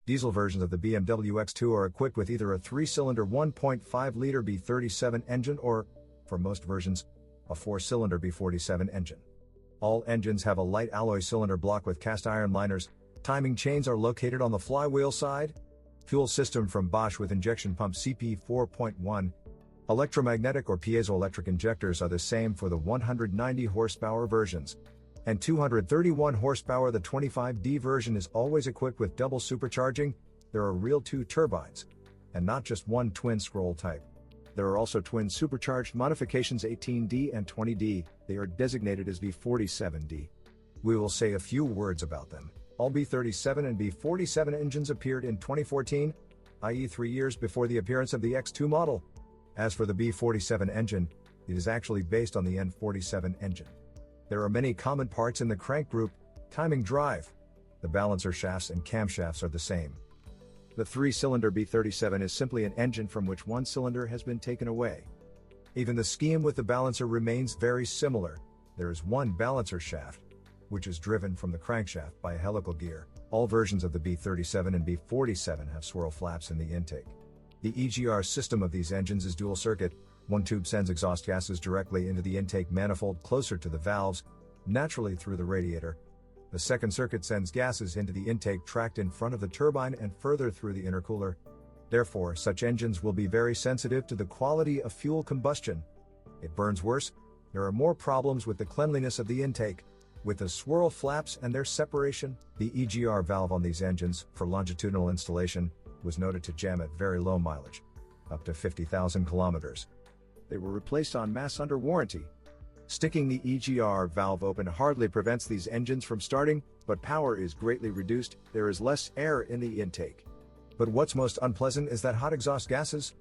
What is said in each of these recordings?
Diesel versions of the BMW X2 are equipped with either a 3-cylinder 1.5-liter B37 engine or, for most versions, a 4-cylinder B47 engine. All engines have a light alloy cylinder block with cast iron liners. Timing chains are located on the flywheel side. Fuel system from Bosch with injection pump CP 4.1. Electromagnetic or piezoelectric injectors are the same for the 190 horsepower versions. And 231 horsepower. The 25D version is always equipped with double supercharging. There are real 2 turbines, and not just one twin scroll type. There are also twin supercharged modifications 18D and 20D. They are designated as B47D. We will say a few words about them. All B37 and B47 engines appeared in 2014, i.e. 3 years before the appearance of the X2 model. As for the B47 engine, it is actually based on the N47 engine. There are many common parts in the crank group: timing drive. The balancer shafts and camshafts are the same. The 3-cylinder B37 is simply an engine from which one cylinder has been taken away. Even the scheme with the balancer remains very similar. There is one balancer shaft, which is driven from the crankshaft by a helical gear. All versions of the B37 and B47 have swirl flaps in the intake. The EGR system of these engines is dual circuit. One tube sends exhaust gases directly into the intake manifold closer to the valves, naturally through the radiator. The second circuit sends gases into the intake tract in front of the turbine and further through the intercooler. Therefore, such engines will be very sensitive to the quality of fuel combustion. It burns worse. There are more problems with the cleanliness of the intake. With the swirl flaps and their separation, the EGR valve on these engines, for longitudinal installation, was noted to jam at very low mileage, up to 50,000 kilometers. They were replaced en masse under warranty. Sticking the EGR valve open hardly prevents these engines from starting, but power is greatly reduced. There is less air in the intake. But what's most unpleasant is that hot exhaust gases,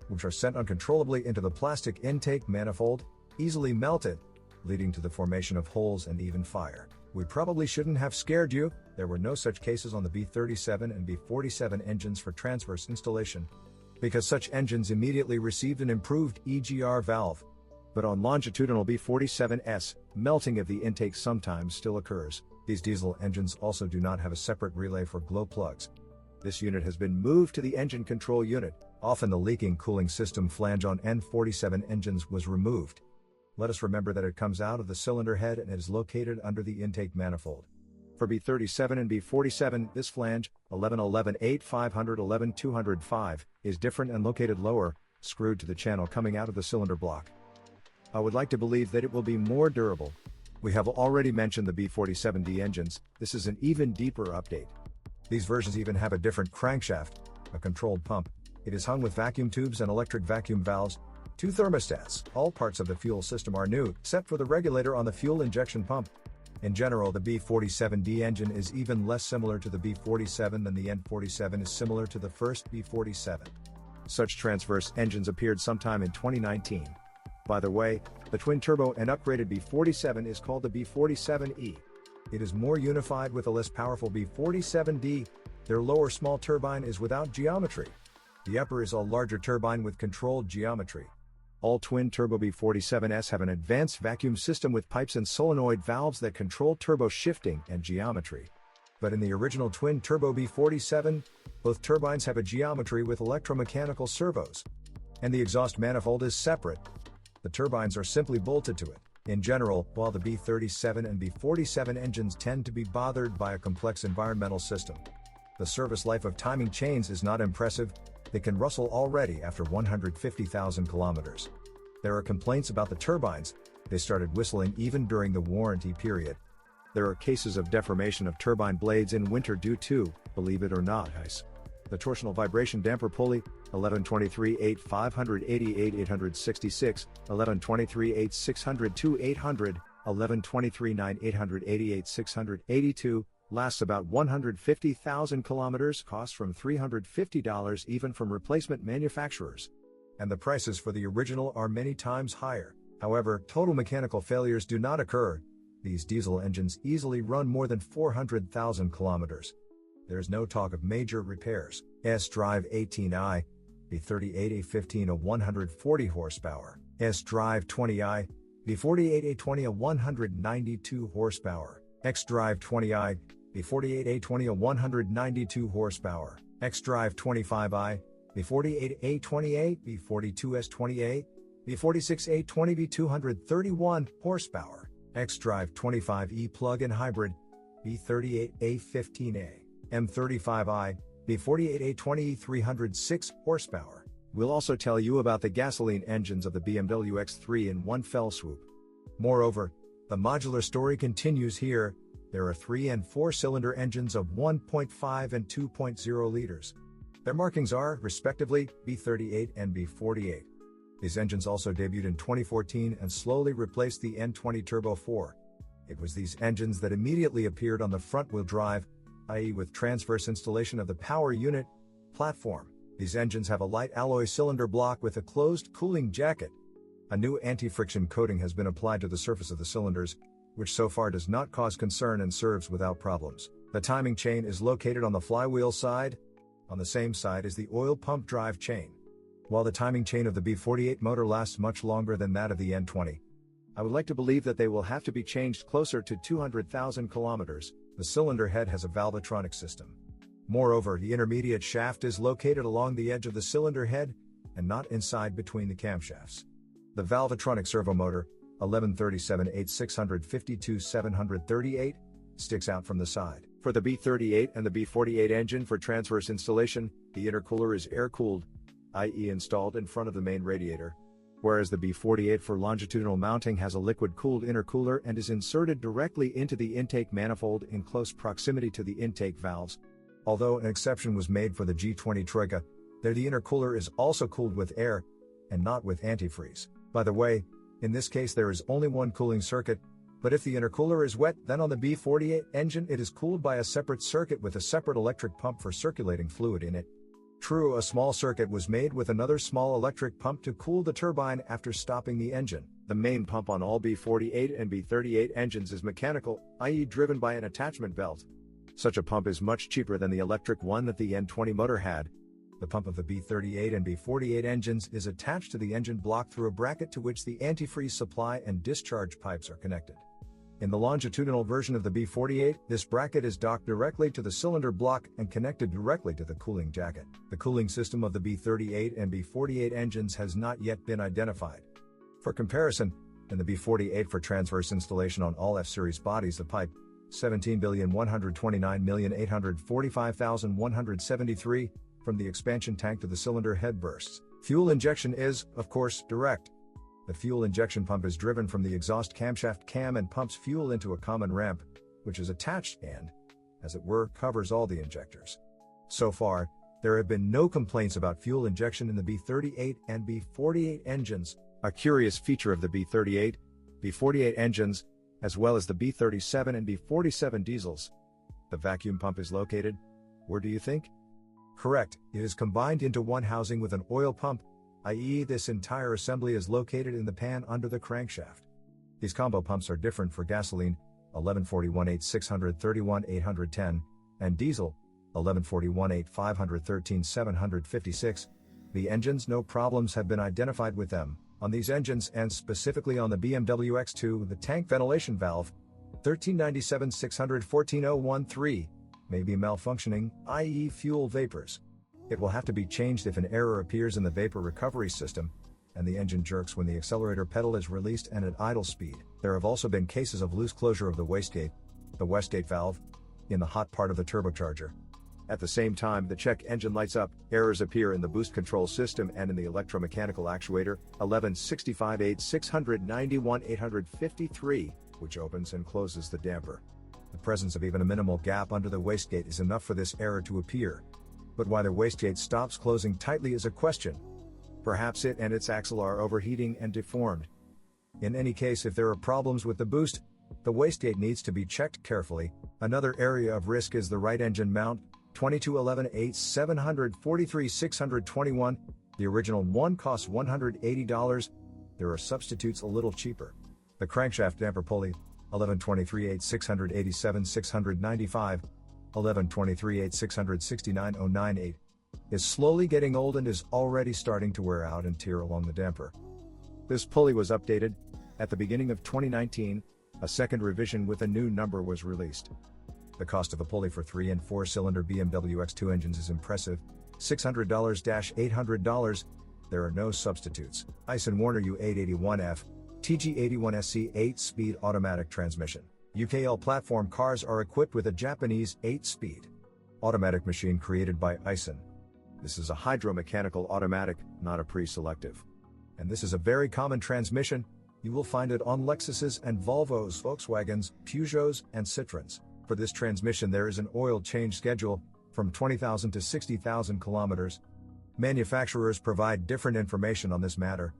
which are sent uncontrollably into the plastic intake manifold, easily melted, leading to the formation of holes and even fire. We probably shouldn't have scared you. There were no such cases on the B37 and B47 engines for transverse installation, because such engines immediately received an improved EGR valve. But on longitudinal B47s, melting of the intake sometimes still occurs. These diesel engines also do not have a separate relay for glow plugs. This unit has been moved to the engine control unit. Often the leaking cooling system flange on N47 engines was removed. Let us remember that it comes out of the cylinder head and is located under the intake manifold. For B37 and B47, this flange, 1111-8-500-11-205, is different and located lower, screwed to the channel coming out of the cylinder block. I would like to believe that it will be more durable. We have already mentioned the B47D engines. This is an even deeper update. These versions even have a different crankshaft, a controlled pump. It is hung with vacuum tubes and electric vacuum valves, 2 thermostats. All parts of the fuel system are new, except for the regulator on the fuel injection pump. In general, the B47D engine is even less similar to the B47 than the N47 is similar to the first B47. Such transverse engines appeared sometime in 2019. By the way, the twin-turbo and upgraded B47 is called the B47 E. It is more unified with a less powerful B47D. Their lower small turbine is without geometry. The upper is a larger turbine with controlled geometry. All twin-turbo B47s have an advanced vacuum system with pipes and solenoid valves that control turbo shifting and geometry. But in the original twin-turbo B47, both turbines have a geometry with electromechanical servos. And the exhaust manifold is separate. The turbines are simply bolted to it. In general, while the B37 and B47 engines tend to be bothered by a complex environmental system, the service life of timing chains is not impressive. They can rustle already after 150,000 kilometers. There are complaints about the turbines. They started whistling even during the warranty period. There are cases of deformation of turbine blades in winter due to, believe it or not, ice. The torsional vibration damper pulley, 1123-8-588-866, 1123-8-600-2800, 1123-9-888-682, lasts about 150,000 kilometers, costs from $350 even from replacement manufacturers. And the prices for the original are many times higher. However, total mechanical failures do not occur. These diesel engines easily run more than 400,000 kilometers. There's no talk of major repairs. sDrive 18i, B38 A15 A 140 horsepower, sDrive 20i, B48 A20 A 192 horsepower, xDrive 20i, B48 A20 A 192 horsepower, xDrive 25i, B48 A20 A, B42 S20 A, B46 A20 B 231 horsepower, xDrive 25e plug-in hybrid, B38 A15 A, M35i, B48 A20 E 306 horsepower. We'll also tell you about the gasoline engines of the BMW X3 in one fell swoop. Moreover, the modular story continues here. There are 3 and 4 cylinder engines of 1.5 and 2.0 liters. Their markings are, respectively, B38 and B48. These engines also debuted in 2014 and slowly replaced the N20 Turbo 4. It was these engines that immediately appeared on the front-wheel drive, i.e. with transverse installation of the power unit platform. These engines have a light alloy cylinder block with a closed cooling jacket. A new anti-friction coating has been applied to the surface of the cylinders, which so far does not cause concern and serves without problems. The timing chain is located on the flywheel side. On the same side is the oil pump drive chain. While the timing chain of the B48 motor lasts much longer than that of the N20, I would like to believe that they will have to be changed closer to 200,000 kilometers. The cylinder head has a valvetronic system. Moreover, the intermediate shaft is located along the edge of the cylinder head and not inside between the camshafts. The valvetronic servo motor, 1137 8652 738, sticks out from the side. For the B38 and the B48 engine for transverse installation, the intercooler is air-cooled, i.e. installed in front of the main radiator, whereas the B48 for longitudinal mounting has a liquid-cooled intercooler and is inserted directly into the intake manifold in close proximity to the intake valves. Although an exception was made for the G20 Troika, there the intercooler is also cooled with air, and not with antifreeze. By the way, in this case there is only one cooling circuit, but if the intercooler is wet, then on the B48 engine it is cooled by a separate circuit with a separate electric pump for circulating fluid in it. True, a small circuit was made with another small electric pump to cool the turbine after stopping the engine. The main pump on all B48 and B38 engines is mechanical, i.e. driven by an attachment belt. Such a pump is much cheaper than the electric one that the N20 motor had. The pump of the B38 and B48 engines is attached to the engine block through a bracket to which the antifreeze supply and discharge pipes are connected. In the longitudinal version of the B48, this bracket is docked directly to the cylinder block and connected directly to the cooling jacket. The cooling system of the B38 and B48 engines has not yet been identified. For comparison, in the B48 for transverse installation on all F-series bodies, the pipe 17,129,845,173 from the expansion tank to the cylinder head bursts. Fuel injection is, of course, direct. The fuel injection pump is driven from the exhaust camshaft cam and pumps fuel into a common ramp, which is attached and, as it were, covers all the injectors. So far, there have been no complaints about fuel injection in the B38 and B48 engines. A curious feature of the B38, B48 engines, as well as the B37 and B47 diesels. The vacuum pump is located, where do you think? Correct, it is combined into one housing with an oil pump, i.e. this entire assembly is located in the pan under the crankshaft. These combo pumps are different for gasoline, 1141 8631 810, and diesel, 1141 8513 756. The engines, no problems have been identified with them. On these engines and specifically on the BMW X2, the tank ventilation valve, 1397 614 013, may be malfunctioning, i.e. fuel vapors. It will have to be changed if an error appears in the vapor recovery system, and the engine jerks when the accelerator pedal is released and at idle speed. There have also been cases of loose closure of the wastegate, the wastegate valve, in the hot part of the turbocharger. At the same time the check engine lights up, errors appear in the boost control system and in the electromechanical actuator, 1165 8691 853, which opens and closes the damper. The presence of even a minimal gap under the wastegate is enough for this error to appear. But why the wastegate stops closing tightly is a question. Perhaps it and its axle are overheating and deformed. In any case, if there are problems with the boost, the wastegate needs to be checked carefully. Another area of risk is the right engine mount, 2211 8743 621. The original one costs $180. There are substitutes a little cheaper. The crankshaft damper pulley, 1123 8687 695, 1123 8669 098, is slowly getting old and is already starting to wear out and tear along the damper. This pulley was updated. At the beginning of 2019, a second revision with a new number was released. The cost of a pulley for 3 and 4-cylinder BMW X2 engines is impressive, $600-$800. There are no substitutes. Aisin Warner U881F, TG81SC 8-speed automatic transmission. UKL platform cars are equipped with a Japanese 8-speed automatic machine created by Aisin. This is a hydromechanical automatic, not a pre-selective. And this is a very common transmission. You will find it on Lexuses and Volvos, Volkswagens, Peugeots, and Citroens. For this transmission there is an oil change schedule, from 20,000 to 60,000 kilometers. Manufacturers provide different information on this matter.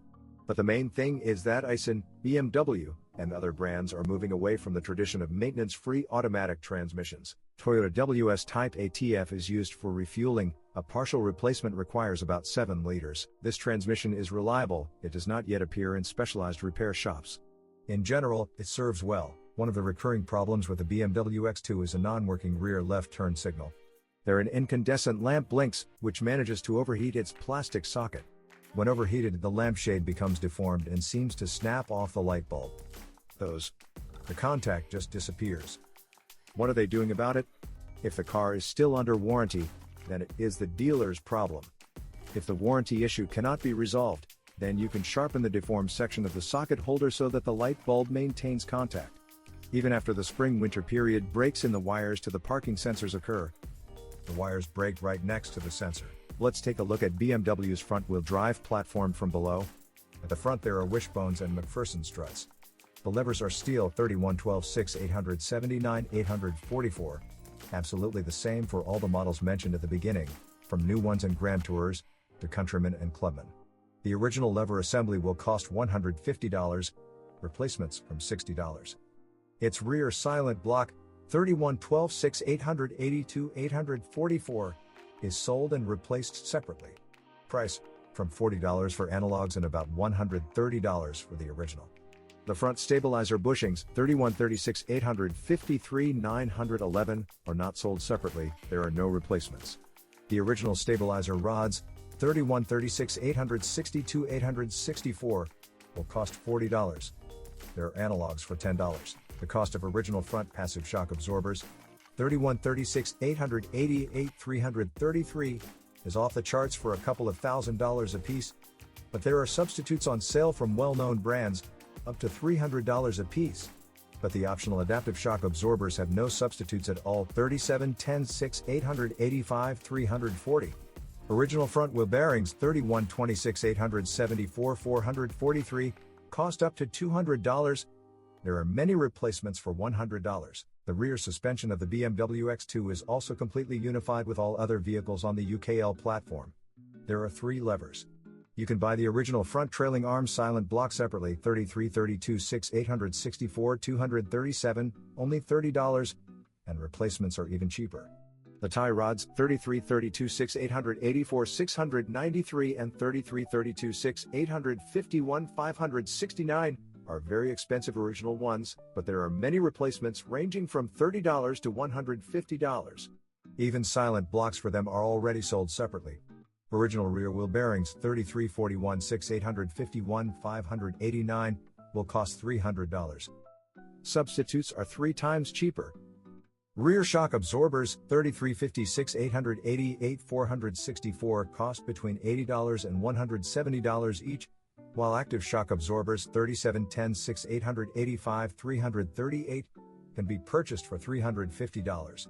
But the main thing is that Aisin, BMW, and other brands are moving away from the tradition of maintenance-free automatic transmissions. Toyota WS Type ATF is used for refueling. A partial replacement requires about 7 liters. This transmission is reliable. It does not yet appear in specialized repair shops. In general, it serves well. One of the recurring problems with the BMW X2 is a non-working rear left turn signal. There an incandescent lamp blinks, which manages to overheat its plastic socket. When overheated, the lampshade becomes deformed and seems to snap off the light bulb. The contact just disappears. What are they doing about it? If the car is still under warranty, then it is the dealer's problem. If the warranty issue cannot be resolved, then you can sharpen the deformed section of the socket holder so that the light bulb maintains contact. Even after the spring-winter period, breaks in the wires to the parking sensors occur. The wires break right next to the sensor. Let's take a look at BMW's front-wheel drive platform from below. At the front there are wishbones and McPherson struts. The levers are steel 31-12-6 879 844. Absolutely the same for all the models mentioned at the beginning, from new ones and Grand Tours, to Countryman and Clubman. The original lever assembly will cost $150, replacements from $60. Its rear silent block, 31-12-6 882 844, is sold and replaced separately. Price, from $40 for analogs and about $130 for the original. The front stabilizer bushings, 31-36 853 911, are not sold separately. There are no replacements. The original stabilizer rods, 31-36 862 864, will cost $40. There are analogs for $10. The cost of original front passive shock absorbers, 31-36 888 333, is off the charts for a couple of $1,000s a piece, but there are substitutes on sale from well-known brands, up to $300 a piece. But the optional adaptive shock absorbers have no substitutes at all. 37-10-6 885 340. Original front wheel bearings, 31-26 874 443, cost up to $200. There are many replacements for $100. The rear suspension of the BMW X2 is also completely unified with all other vehicles on the UKL platform. There are 3 levers. You can buy the original front trailing arm silent block separately, 33-32-6 864 237, only $30, and replacements are even cheaper. The tie rods, 33-32-6 884 693 and 33-32-6 851 569, are very expensive original ones, but there are many replacements ranging from $30 to $150. Even silent blocks for them are already sold separately. Original rear wheel bearings, 33-41-6 851 589, will cost $300. Substitutes are 3 times cheaper. Rear shock absorbers, 33-56 888 464, cost between $80 and $170 each, while active shock absorbers, 37-10-6 885 338, can be purchased for $350.